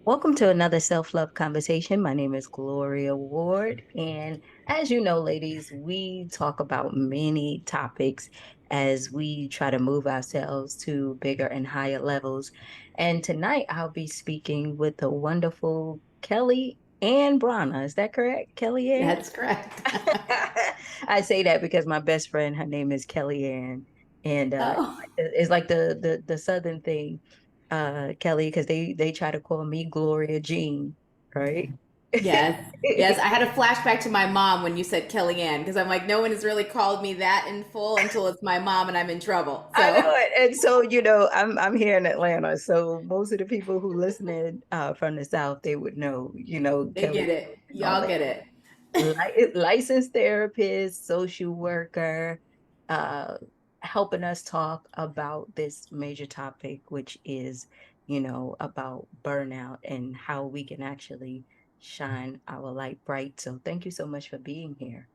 Welcome to another self-love conversation. My name is Gloria Ward. And as you know, ladies, we talk about many topics as we try to move ourselves to bigger and higher levels. And tonight I'll be speaking with the wonderful Kelly Ann Brana. Is that correct? Kelly Ann? That's correct. I say that because my best friend, her name is Kelly Ann. And Oh, it's like the Southern thing, Kelly, because they try to call me Gloria Jean, right? yes. Yes. I had a flashback to my mom when you said Kellyanne, because I'm like, no one has really called me that in full until it's my mom and I'm in trouble. I know So it. And so, I'm here in Atlanta. So most of the people who listening from the South, they would know, they Kelly get it. and all Y'all that. get it. Licensed therapist, social worker, uh, helping us talk about this major topic, which is, about burnout and how we can actually shine our light bright. So thank you so much for being here.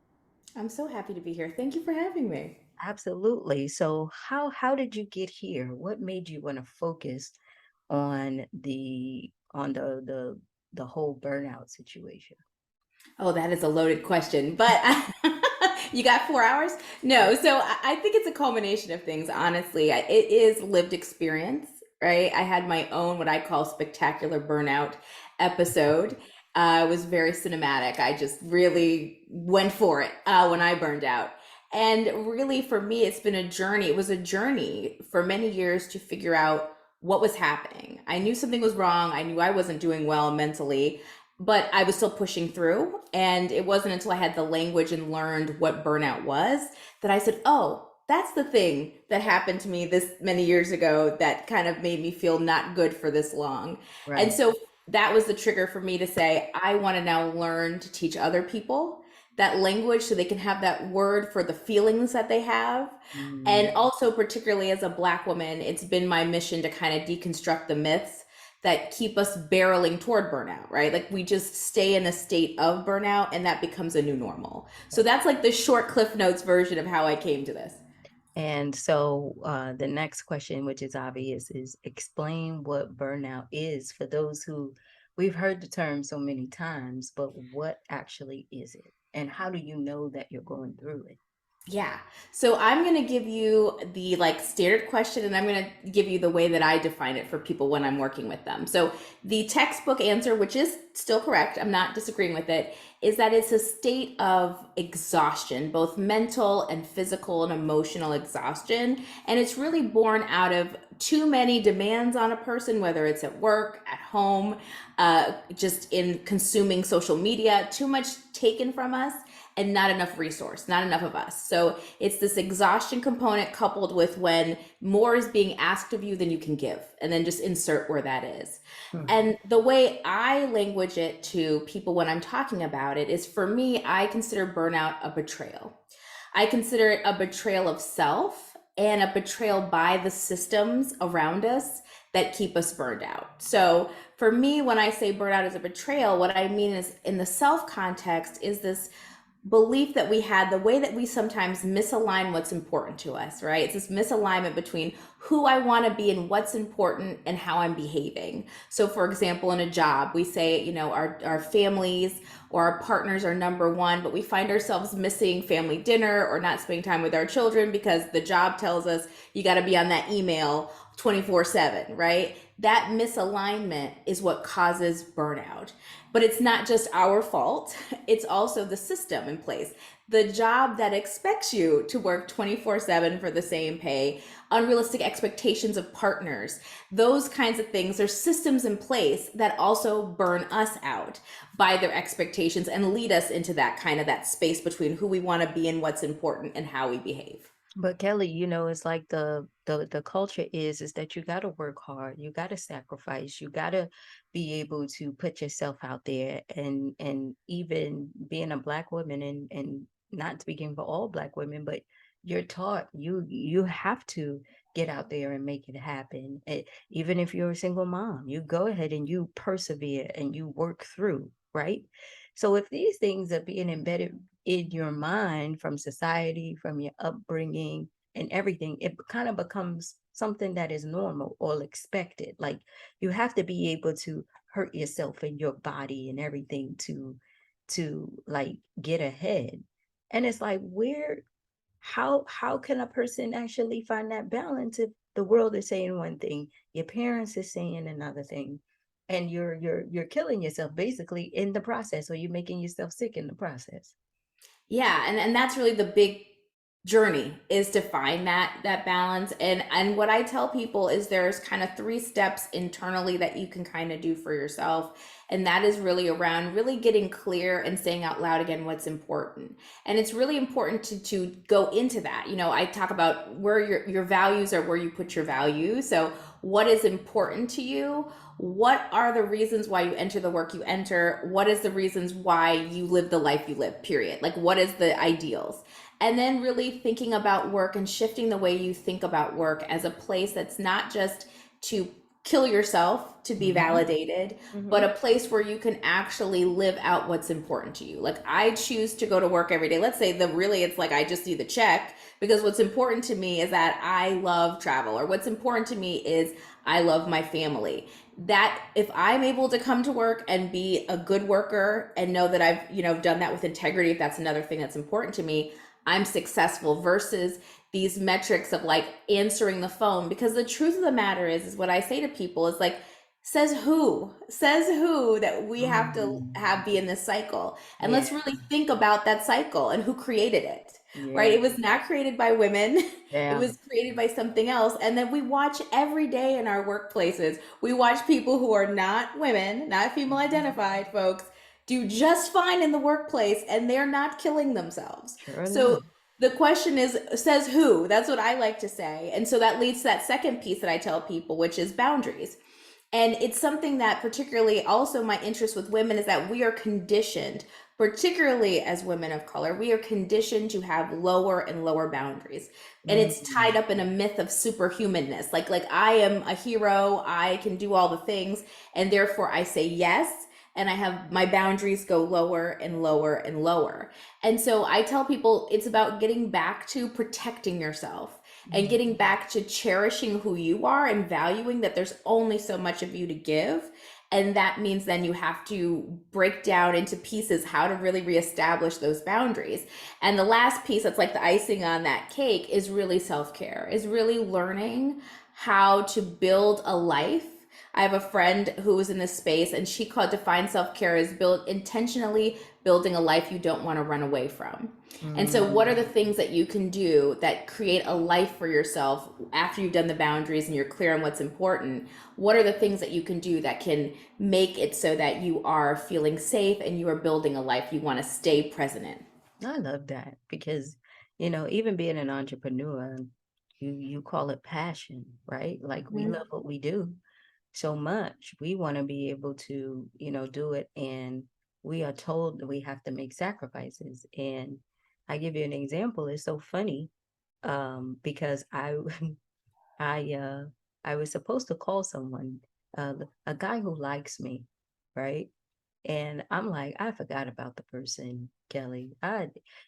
I'm so happy to be here. Thank you for having me. Absolutely. So how did you get here? What made you want to focus on the whole burnout situation? Oh, that is a loaded question, but you got 4 hours? No, so I think it's a culmination of things, honestly. It is lived experience, right? I had my own, what I call spectacular burnout episode. It was very cinematic. I just really went for it when I burned out. And really, for me, it's been a journey. It was a journey for many years to figure out what was happening. I knew something was wrong. I knew I wasn't doing well mentally, but I was still pushing through. And it wasn't until I had the language and learned what burnout was that I said, oh, that's the thing that happened to me this many years ago that kind of made me feel not good for this long. And Right. so that was the trigger for me to say, I want to now learn to teach other people that language so they can have that word for the feelings that they have. And Mm. also, particularly as a Black woman, it's been my mission to kind of deconstruct the myths that keep us barreling toward burnout, right? Like we just stay in a state of burnout and that becomes a new normal. So that's like the short Cliff Notes version of how I came to this. And so the next question, which is obvious, is explain what burnout is for those who we've heard the term so many times, but what actually is it? And how do you know that you're going through it? Yeah. So I'm going to give you the like standard question and I'm going to give you the way that I define it for people when I'm working with them. So the textbook answer, which is still correct, I'm not disagreeing with it, is that it's a state of exhaustion, both mental and physical and emotional exhaustion. And it's really born out of too many demands on a person, whether it's at work, at home, just in consuming social media, too much taken from us and not enough resource, not enough of us. So it's this exhaustion component coupled with when more is being asked of you than you can give, and then just insert where that is. Hmm. And the way I language it to people when I'm talking about it is for me, I consider burnout a betrayal. I consider it a betrayal of self and a betrayal by the systems around us that keep us burned out. So for me, when I say burnout is a betrayal, what I mean is in the self context is this belief that we had, the way that we sometimes misalign what's important to us, right? It's this misalignment between who I want to be and what's important and how I'm behaving. So, for example, in a job, we say, our families or our partners are number one, but we find ourselves missing family dinner or not spending time with our children because the job tells us you got to be on that email 24/7, right? That misalignment is what causes burnout. But it's not just our fault, it's also the system in place. The job that expects you to work 24/7 for the same pay, unrealistic expectations of partners, those kinds of things. There's systems in place that also burn us out by their expectations and lead us into that space between who we want to be and what's important and how we behave. But Kelly, it's like the culture is that you got to work hard, you got to sacrifice, you got to be able to put yourself out there, and even being a Black woman, and not speaking for all Black women, but you're taught you have to get out there and make it happen. Even if you're a single mom, you go ahead and you persevere and you work through, right? So if these things are being embedded in your mind from society, from your upbringing, and everything, it kind of becomes something that is normal or expected. Like you have to be able to hurt yourself and your body and everything to like get ahead. And it's like, where, how can a person actually find that balance if the world is saying one thing, your parents is saying another thing, and you're killing yourself basically in the process, or you're making yourself sick in the process. Yeah, and that's really the big journey, is to find that balance. And what I tell people is there's kind of three steps internally that you can kind of do for yourself, and that is really around really getting clear and saying out loud again what's important. And it's really important to go into that. You know, I talk about where your values are, where you put your value. So what is important to you? What are the reasons why you enter the work you enter? What is the reasons why you live the life you live, period? Like, what is the ideals? And then really thinking about work and shifting the way you think about work as a place that's not just to kill yourself to be Hmm. validated, but Hmm. a place where you can actually live out what's important to you. Like, I choose to go to work every day. Let's say the really it's like I just do the check, because what's important to me is that I love travel, or what's important to me is I love my family. That if I'm able to come to work and be a good worker and know that I've, done that with integrity, if that's another thing that's important to me, I'm successful, versus these metrics of like answering the phone. Because the truth of the matter is what I say to people is like, says who that we have to Mm. have be in this cycle. And Yeah. let's really think about that cycle and who created it. Right? Yeah. It was not created by women. It Yeah. was created by something else. And then we watch every day in our workplaces, we watch people who are not women, not female Mhm. identified folks, do just fine in the workplace, and they're not killing themselves. Sure enough. So the question is, says who? That's what I like to say. And so that leads to that second piece that I tell people, which is boundaries. And it's something that, particularly, also my interest with women is that we are conditioned, particularly as women of color, we are conditioned to have lower and lower boundaries. And it's tied Mm. up in a myth of superhumanness. Like I am a hero, I can do all the things, and therefore I say yes, and I have my boundaries go lower and lower and lower. And so I tell people it's about getting back to protecting yourself and Mm. getting back to cherishing who you are and valuing that there's only so much of you to give. And that means then you have to break down into pieces how to really reestablish those boundaries. And the last piece that's like the icing on that cake is really self-care, is really learning how to build a life. I have a friend who was in this space, and she called define self-care as build intentionally building a life you don't want to run away from. And so, what are the Mm. things that you can do that create a life for yourself after you've done the boundaries and you're clear on what's important? What are the things that you can do that can make it so that you are feeling safe and you are building a life you want to stay present in? I love that because, even being an entrepreneur, you call it passion, right? Like we Mhm. love what we do so much. We want to be able to, do it, and we are told that we have to make sacrifices. And I give you an example. It's so funny, because I I was supposed to call someone, a guy who likes me, right? And I'm like, I forgot about the person, Kelly.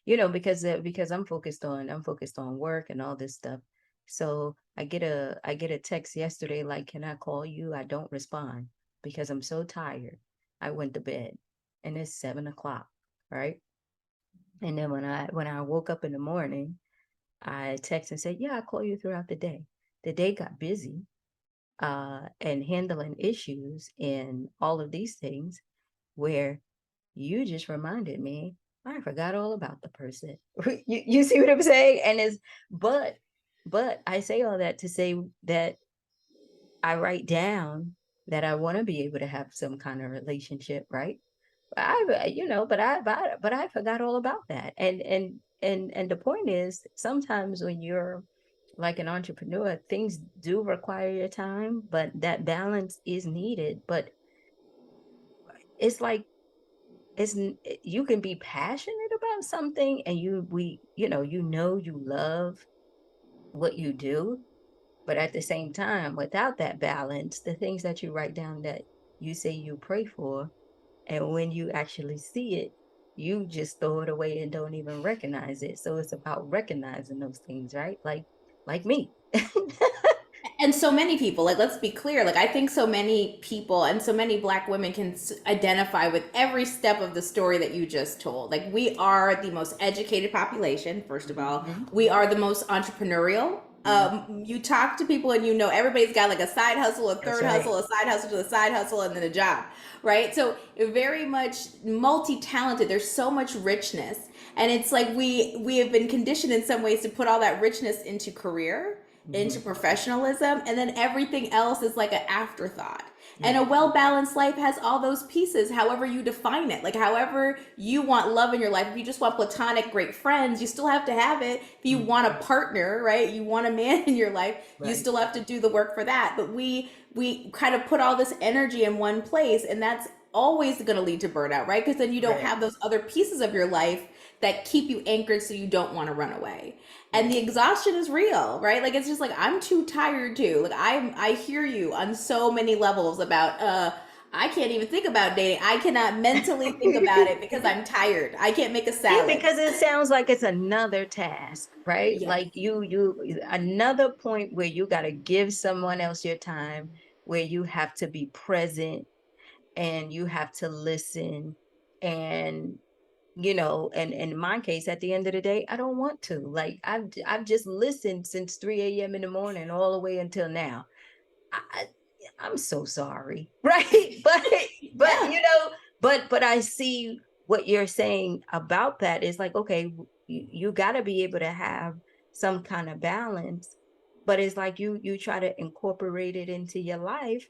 Because I'm focused on work and all this stuff. So I get a text yesterday like, can I call you? I don't respond because I'm so tired. I went to bed, and it's 7 o'clock, right? And then when I woke up in the morning, I text and said, yeah, I'll call you throughout the day. The day got busy, and handling issues and all of these things, where you just reminded me, I forgot all about the person. You see what I'm saying? And it's but I say all that to say that I write down that I want to be able to have some kind of relationship, right? But I forgot all about that. And the point is, sometimes when you're like an entrepreneur, things do require your time, but that balance is needed. But it's like, you can be passionate about something, and you love what you do, but at the same time, without that balance, the things that you write down that you say you pray for, and when you actually see it, you just throw it away and don't even recognize it. So it's about recognizing those things, right? Like, like me. And so many people, like, let's be clear, like, I think so many people and so many Black women can identify with every step of the story that you just told. Like, we are the most educated population, first of all. Hmm. We are the most entrepreneurial. You talk to people and you know everybody's got like a side hustle, a That's third right. hustle, a side hustle to the side hustle, and then a job, right? So very much multi-talented. There's so much richness, and it's like we have been conditioned in some ways to put all that richness into career, into Hmm. professionalism, and then everything else is like an afterthought. And Yeah. a well balanced life has all those pieces, however you define it. Like, however you want love in your life. If you just want platonic, great friends, you still have to have it. If you want a Mhm. partner, right? You want a man in your life, you Right. still have to do the work for that. But we kind of put all this energy in one place, and that's always going to lead to burnout, right? Because then you don't Right. have those other pieces of your life that keep you anchored so you don't want to run away. And Right. the exhaustion is real, right? Like, it's just like, I'm too tired too. Like, I hear you on so many levels about I can't even think about dating. I cannot mentally think about it because I'm tired. I can't make a Yeah, salad. because it sounds like it's another task, right? Yes. Like another point where you got to give someone else your time, where you have to be present and you have to listen. And, and in my case, at the end of the day, I don't want to. Like I've just listened since 3 a.m. in the morning all the way until now. I, I'm so sorry, right? But Yeah. but I see what you're saying about that is like, okay, you got to be able to have some kind of balance, but it's like you try to incorporate it into your life,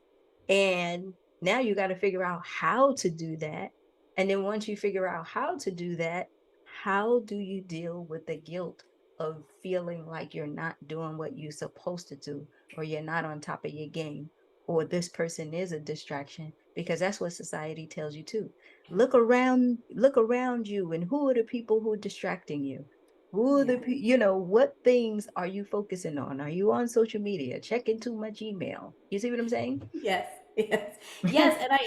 and now you got to figure out how to do that, and then once you figure out how to do that, how do you deal with the guilt of feeling like you're not doing what you're supposed to do, or you're not on top of your game, or this person is a distraction, because that's what society tells you too. Look around you, and who are the people who are distracting you? Who are Yeah. what things are you focusing on? Are you on social media checking too much email? You see what I'm saying? Yes, yes, yes, and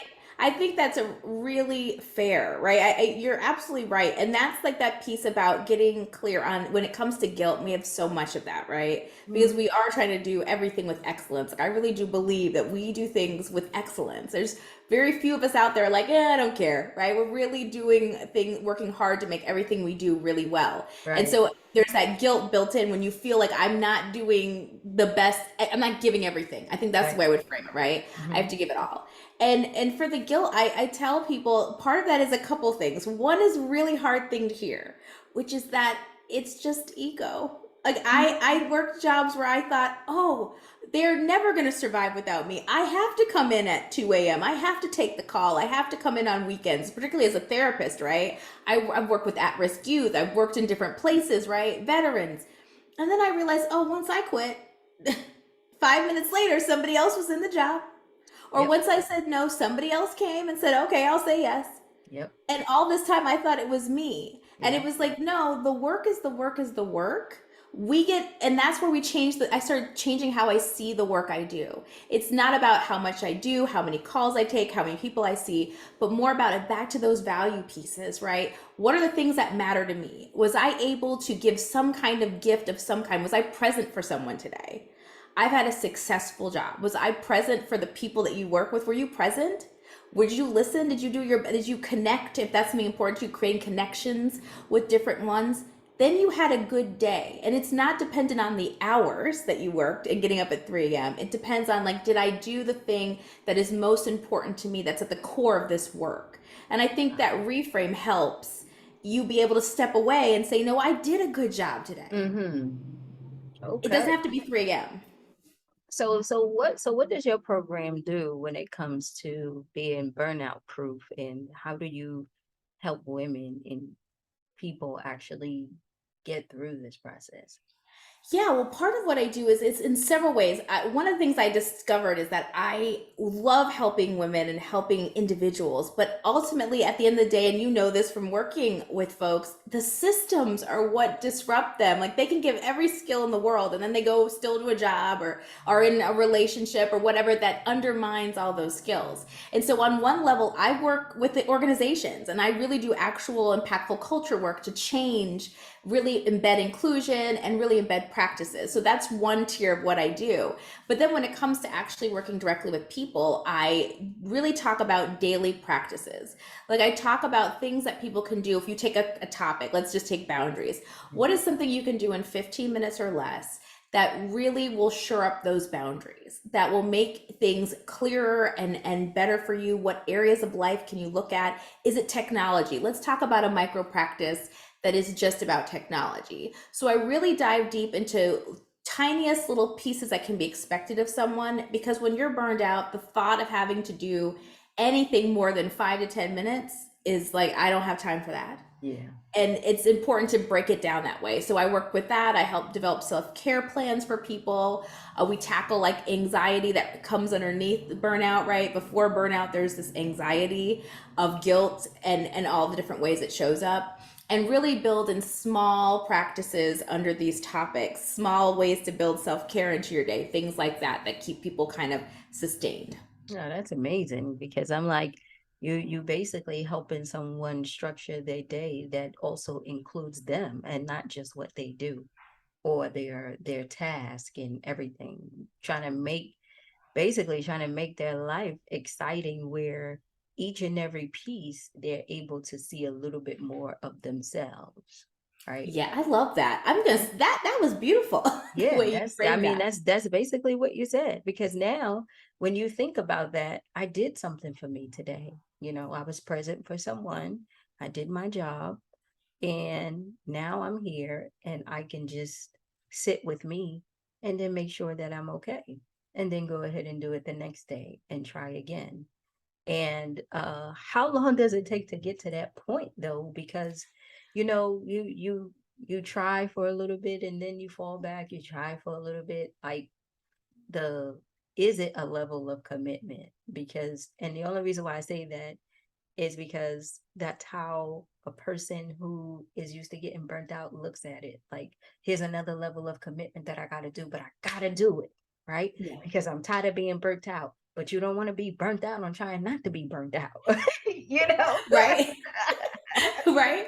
I think that's a really fair, right? You're absolutely right, and that's like that piece about getting clear on when it comes to guilt. We have so much of that, right? Because we are trying to do everything with excellence. Like, I really do believe that we do things with excellence. There's very few of us out there like, I don't care, right? We're really doing things, working hard to make everything we do really well. And Right. so there's that guilt built in when you feel like I'm not doing the best, I'm not giving everything. I think that's the Right. way I would frame it, right? I have Hmm. to give it all. And for the guilt, I tell people part of that is a couple things. One is a really hard thing to hear, which is that it's just ego. Like, I worked jobs where I thought, oh, they're never going to survive without me. I have to come in at 2 a.m. I have to take the call. I have to come in on weekends, particularly as a therapist, right? I've worked with at-risk youth. I've worked in different places, right? Veterans. And then I realized, oh, once I quit, 5 minutes later, somebody else was in the job. Or Yep. once I said no, somebody else came and said, okay, I'll say yes. Yep. And all this time I thought it was me. And it Yep. was like, no, the work is the work is the work. We get, and that's where we change I started changing how I see the work I do. It's not about how much I do, how many calls I take, how many people I see, but more about it back to those value pieces, right? What are the things that matter to me? Was I able to give some kind of gift of some kind? Was I present for someone today? I've had a successful job. Was I present for the people that you work with? Were you present? Would you listen? Did you connect? If that's something important to you, creating connections with different ones, then you had a good day. And it's not dependent on the hours that you worked and getting up at 3 a.m. It depends on, like, did I do the thing that is most important to me, that's at the core of this work? And I think that reframe helps you be able to step away and say, no, I did a good job today. Hmm. It doesn't Okay. have to be 3 a.m. So what does your program do when it comes to being burnout proof, and how do you help women and people actually get through this process? Yeah, well, part of what I do is it's in several ways. One of the things I discovered is that I love helping women and helping individuals, but ultimately, at the end of the day, and you know this from working with folks, the systems are what disrupt them. Like, they can give every skill in the world, and then they go still to a job or are in a relationship or whatever that undermines all those skills. And so, on one level, I work with the organizations, and I really do actual impactful culture work to change really embed inclusion and really embed practices. So that's one tier of what I do. But then when it comes to actually working directly with people, I really talk about daily practices. Like I talk about things that people can do. If you take a topic, let's just take boundaries. What is something you can do in 15 minutes or less that really will shore up those boundaries, that will make things clearer and better for you? What areas of life can you look at? Is it technology? Let's talk about a micro practice that is just about technology. So I really dive deep into tiniest little pieces that can be expected of someone, because when you're burned out, the thought of having to do anything more than 5 to 10 minutes is like, I don't have time for that. Yeah. And it's important to break it down that way. So I work with that. I help develop self-care plans for people. We tackle like anxiety that comes underneath burnout, right? Before burnout, there's this anxiety of guilt and all the different ways it shows up, and really build in small practices under these topics, small ways to build self-care into your day, things like that that keep people kind of sustained. No, that's amazing because I'm like, you basically helping someone structure their day that also includes them and not just what they do or their task and everything. Trying to make basically trying to make their life exciting where each and every piece they're able to see a little bit more of themselves, right? Yeah, I love that. I'm gonna Yeah. that was beautiful the Yeah, way you that's I framed mean that. that's basically what you said because now when you think about that, I did something for me today. You know, I was present for someone. I did my job and now I'm here and I can just sit with me and then make sure that I'm okay and then go ahead and do it the next day and try again. And how long does it take to get to that point though? Because you try for a little bit and then you fall back, you try for a little bit. Like the is it a level of commitment? Because and the only reason why I say that is because that's how a person who is used to getting burnt out looks at it. Like, here's another level of commitment that I got to do, but I got to do it, right? Yeah. Because I'm tired of being burnt out. But you don't want to be burnt out on trying not to be burnt out, you know? Right. Right?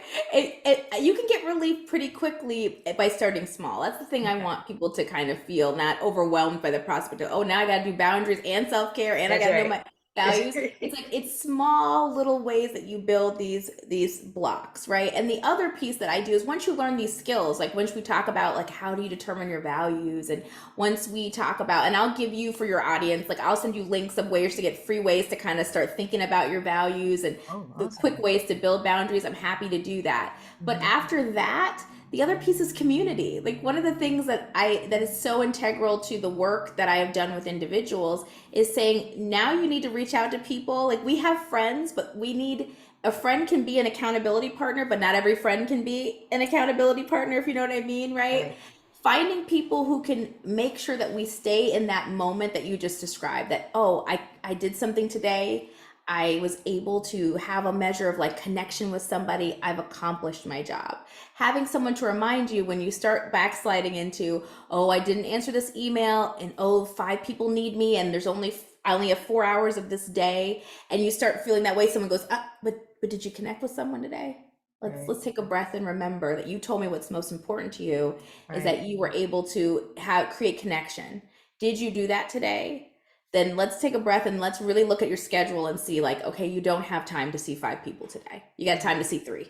You can get relief pretty quickly by starting small. That's the thing I Okay, want people to kind of feel, not overwhelmed by the prospect of, oh, now I got to do boundaries and self care, and I that's got to know right. my values. It's like it's small little ways that you build these blocks, right? And the other piece that I do is once you learn these skills, like once we talk about like how do you determine your values, and once we talk about, and I'll give you for your audience, like I'll send you links of ways to get free ways to kind of start thinking about your values and Oh, the quick awesome. ways to build boundaries. I'm happy to do that. But Mhm. after that, the other piece is community. Like one of the things that is so integral to the work that I have done with individuals is saying now you need to reach out to people. Like we have friends, but we need a friend can be an accountability partner, but not every friend can be an accountability partner, if you know what I mean, right? Right, Finding people who can make sure that we stay in that moment that you just described, that oh, I did something today, I was able to have a measure of like connection with somebody, I've accomplished my job. Having someone to remind you when you start backsliding into, oh, I didn't answer this email, and oh, 5 people need me, and I only have 4 hours of this day, and you start feeling that way. Someone goes, but did you connect with someone today? right, Let's take a breath and remember that you told me what's most important to you is right, that you were able to have create connection. Did you do that today? Then let's take a breath and let's really look at your schedule and see like, okay, you don't have time to see 5 people today. You got time to see three.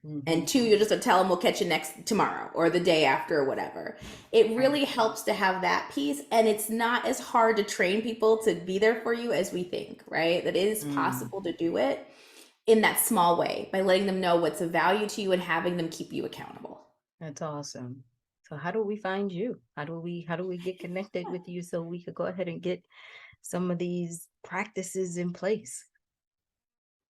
hmm And two, you'll just tell them we'll catch you next tomorrow or the day after or whatever. It right. really helps to have that piece. And it's not as hard to train people to be there for you as we think, right? That it is Mm, possible to do it in that small way by letting them know what's of value to you and having them keep you accountable. that's awesome. So how do we find you? How do we get connected with you so we could go ahead and get some of these practices in place?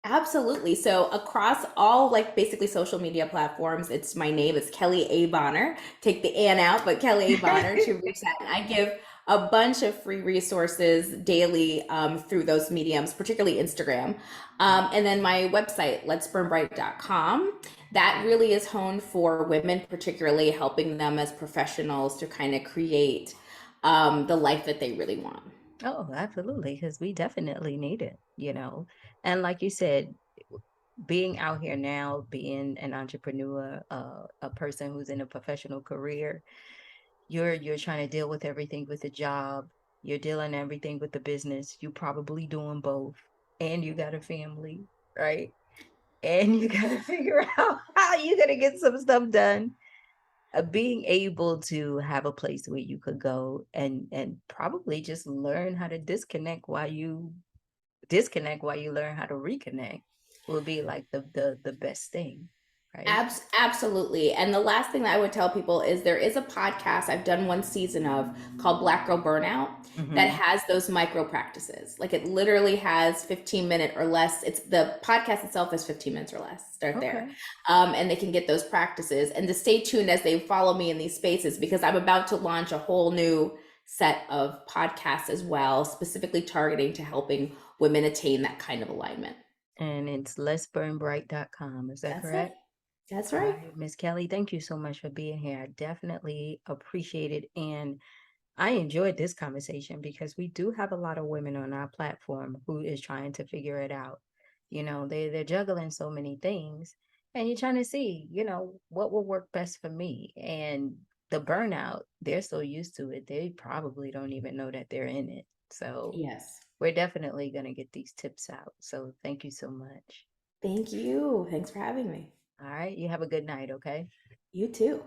Absolutely. So across all like basically social media platforms, it's my name. It's Kelly A. Bonner. Take the N out, but Kelly A. Bonner to reach that. And I give a bunch of free resources daily through those mediums, particularly Instagram. And then my website, letsburnbright.com. That really is honed for women, particularly helping them as professionals to kind of create the life that they really want. Oh, absolutely, because we definitely need it. And like you said, being out here now, being an entrepreneur, a person who's in a professional career, you're trying to deal with everything with the job, you're dealing everything with the business, you probably doing both, and you got a family, right? And you got to figure out how you're gonna get some stuff done. Being able to have a place where you could go and probably just learn how to disconnect while you learn how to reconnect will be like the best thing, right? Absolutely. And the last thing that I would tell people is there is a podcast I've done one season of called Black Girl Burnout that Hmm. has those micro practices. Like it literally has 15-minute or less. It's the podcast itself is 15 minutes or less. Start there. Okay. And they can get those practices and to stay tuned as they follow me in these spaces because I'm about to launch a whole new set of podcasts as well, specifically targeting to helping women attain that kind of alignment. And it's letsburnbright.com. Is that That's it. correct? That's All right. right, Miss Kelly, thank you so much for being here. I definitely appreciate it. And I enjoyed this conversation because we do have a lot of women on our platform who is trying to figure it out. They're juggling so many things, and you're trying to see, what will work best for me. And the burnout, they're so used to it, they probably don't even know that they're in it. So Yes. we're definitely going to get these tips out. So thank you so much. Thank you. Thanks for having me. All right, you have a good night, okay? You too.